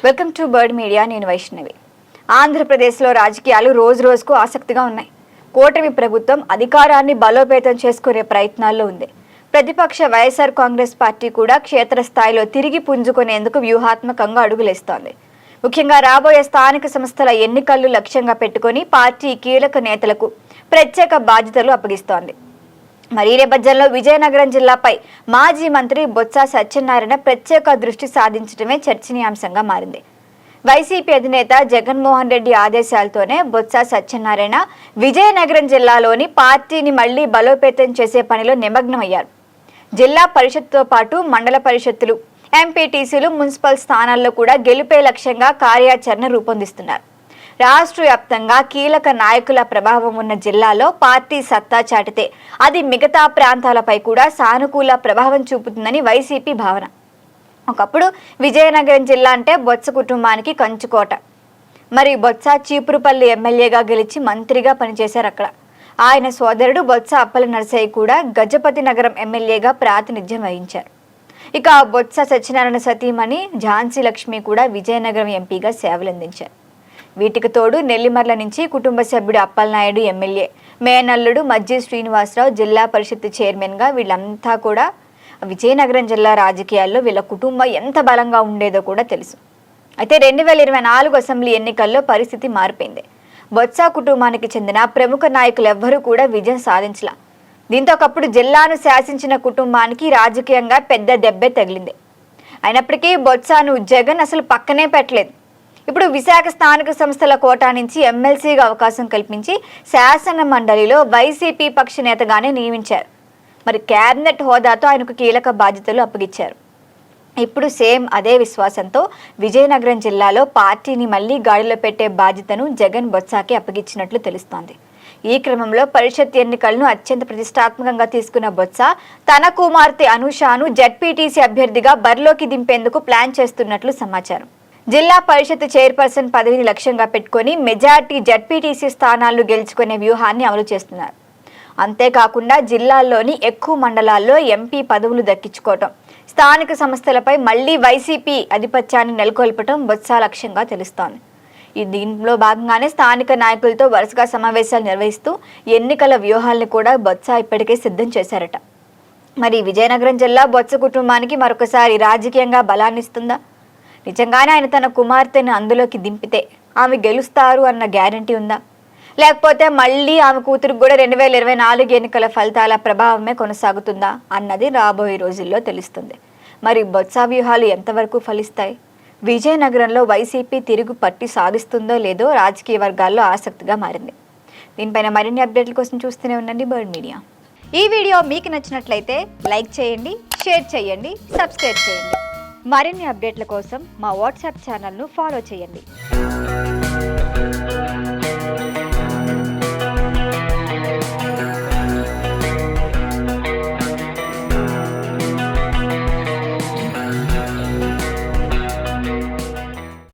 Welcome to bird media. నేను వైష్ణవి. ఆంధ్రప్రదేశ్లో రాజకీయాలు రోజు రోజుకు ఆసక్తిగా ఉన్నాయి. కూటమి ప్రభుత్వం అధికారాన్ని బలోపేతం చేసుకునే ప్రయత్నాల్లో ఉంది. ప్రతిపక్ష వైఎస్ఆర్ కాంగ్రెస్ పార్టీ కూడా క్షేత్రస్థాయిలో తిరిగి పుంజుకునేందుకు వ్యూహాత్మకంగా అడుగులేస్తోంది. ముఖ్యంగా రాబోయే స్థానిక సంస్థల ఎన్నికలను లక్ష్యంగా పెట్టుకుని పార్టీ కీలక నేతలకు ప్రత్యేక బాధ్యతలు అప్పగిస్తోంది. మరి ఈ నేపథ్యంలో విజయనగరం జిల్లాపై మాజీ మంత్రి బొత్స సత్యనారాయణ ప్రత్యేక దృష్టి సాధించడమే చర్చనీయాంశంగా మారింది. వైసీపీ అధినేత జగన్మోహన్ రెడ్డి ఆదేశాలతోనే బొత్స సత్యనారాయణ విజయనగరం జిల్లాలోని పార్టీని మళ్లీ బలోపేతం చేసే పనిలో నిమగ్నమయ్యారు. జిల్లా పరిషత్తో పాటు మండల పరిషత్తులు, ఎంపీటీసీలు, మున్సిపల్ స్థానాల్లో కూడా గెలుపే లక్ష్యంగా కార్యాచరణ రూపొందిస్తున్నారు. రాష్ట్ర వ్యాప్తంగా కీలక నాయకుల ప్రభావం ఉన్న జిల్లాలో పార్టీ సత్తా చాటితే అది మిగతా ప్రాంతాలపై కూడా సానుకూల ప్రభావం చూపుతుందని వైసీపీ భావన. ఒకప్పుడు విజయనగరం జిల్లా అంటే బొత్స కుటుంబానికి కంచుకోట. మరి బొత్స చీపురుపల్లి ఎమ్మెల్యేగా గెలిచి మంత్రిగా పనిచేశారు అక్కడ. ఆయన సోదరుడు బొత్స అప్పల నరసయ్య కూడా గజపతి నగరం ఎమ్మెల్యేగా ప్రాతినిధ్యం వహించారు. ఇక బొత్స సత్యనారాయణ సతీమణి ఝాన్సీ లక్ష్మి కూడా విజయనగరం ఎంపీగా సేవలందించారు. వీటికి తోడు నెల్లిమర్ల నుంచి కుటుంబ సభ్యుడు అప్పలనాయుడు ఎమ్మెల్యే, మేనల్లుడు మజ్జి శ్రీనివాసరావు జిల్లా పరిషత్ చైర్మన్గా వీళ్ళంతా కూడా విజయనగరం జిల్లా రాజకీయాల్లో వీళ్ళ కుటుంబం ఎంత బలంగా ఉండేదో కూడా తెలుసు. అయితే 2024 అసెంబ్లీ ఎన్నికల్లో పరిస్థితి మారిపోయింది. బొత్స కుటుంబానికి చెందిన ప్రముఖ నాయకులు ఎవ్వరూ కూడా విజయం సాధించలా. దీంతో ఒకప్పుడు జిల్లాను శాసించిన కుటుంబానికి రాజకీయంగా పెద్ద దెబ్బే తగిలింది. అయినప్పటికీ బొత్సను జగన్ అసలు పక్కనే పెట్టలేదు. ఇప్పుడు విశాఖ స్థానిక సంస్థల కోటా నుంచి ఎమ్మెల్సీగా అవకాశం కల్పించి శాసన మండలిలో వైసీపీ పక్ష నేతగానే నియమించారు. మరి కేబినెట్ హోదాతో ఆయనకు కీలక బాధ్యతలు అప్పగించారు. ఇప్పుడు సేమ్ అదే విశ్వాసంతో విజయనగరం జిల్లాలో పార్టీని మళ్లీ గాడిలో పెట్టే బాధ్యతను జగన్ బొత్సకి అప్పగించినట్లు తెలుస్తోంది. ఈ క్రమంలో పరిషత్ ఎన్నికలను అత్యంత ప్రతిష్టాత్మకంగా తీసుకున్న బొత్స తన కుమార్తె అనూషను జెడ్పీటీసీ అభ్యర్థిగా బరిలోకి దింపేందుకు ప్లాన్ చేస్తున్నట్లు సమాచారం. జిల్లా పరిషత్ చైర్పర్సన్ పదవిని లక్ష్యంగా పెట్టుకుని మెజార్టీ జెడ్పీటీసీ స్థానాలను గెలుచుకునే వ్యూహాన్ని అమలు చేస్తున్నారు. అంతేకాకుండా జిల్లాల్లోని ఎక్కువ మండలాల్లో ఎంపీ పదవులు దక్కించుకోవటం, స్థానిక సంస్థలపై మళ్లీ వైసీపీ ఆధిపత్యాన్ని నెలకొల్పటం బొత్స లక్ష్యంగా తెలుస్తోంది. దీనిలో భాగంగానే స్థానిక నాయకులతో వరుసగా సమావేశాలు నిర్వహిస్తూ ఎన్నికల వ్యూహాలను కూడా బొత్స ఇప్పటికే సిద్ధం చేశారట. మరి విజయనగరం జిల్లా బొత్స కుటుంబానికి మరొకసారి రాజకీయంగా బలాన్నిస్తుందా? నిజంగానే ఆయన తన కుమార్తెను అందులోకి దింపితే ఆమె గెలుస్తారు అన్న గ్యారంటీ ఉందా? లేకపోతే మళ్ళీ ఆమె కూతురికి కూడా 2024 ఎన్నికల ఫలితాల ప్రభావమే కొనసాగుతుందా అన్నది రాబోయే రోజుల్లో తెలుస్తుంది. మరి బొత్స వ్యూహాలు ఎంతవరకు ఫలిస్తాయి? విజయనగరంలో వైసీపీ తిరుగు పట్టి సాగిస్తుందో లేదో రాజకీయ వర్గాల్లో ఆసక్తిగా మారింది. దీనిపైన మరిన్ని అప్డేట్ల కోసం చూస్తూనే ఉండండి బర్డ్ మీడియా. ఈ వీడియో మీకు నచ్చినట్లయితే లైక్ చేయండి, షేర్ చేయండి, సబ్స్క్రైబ్ చేయండి. మరిన్ని అప్డేట్ల కోసం మా వాట్సాప్ ఛానల్ను ఫాలో చేయండి.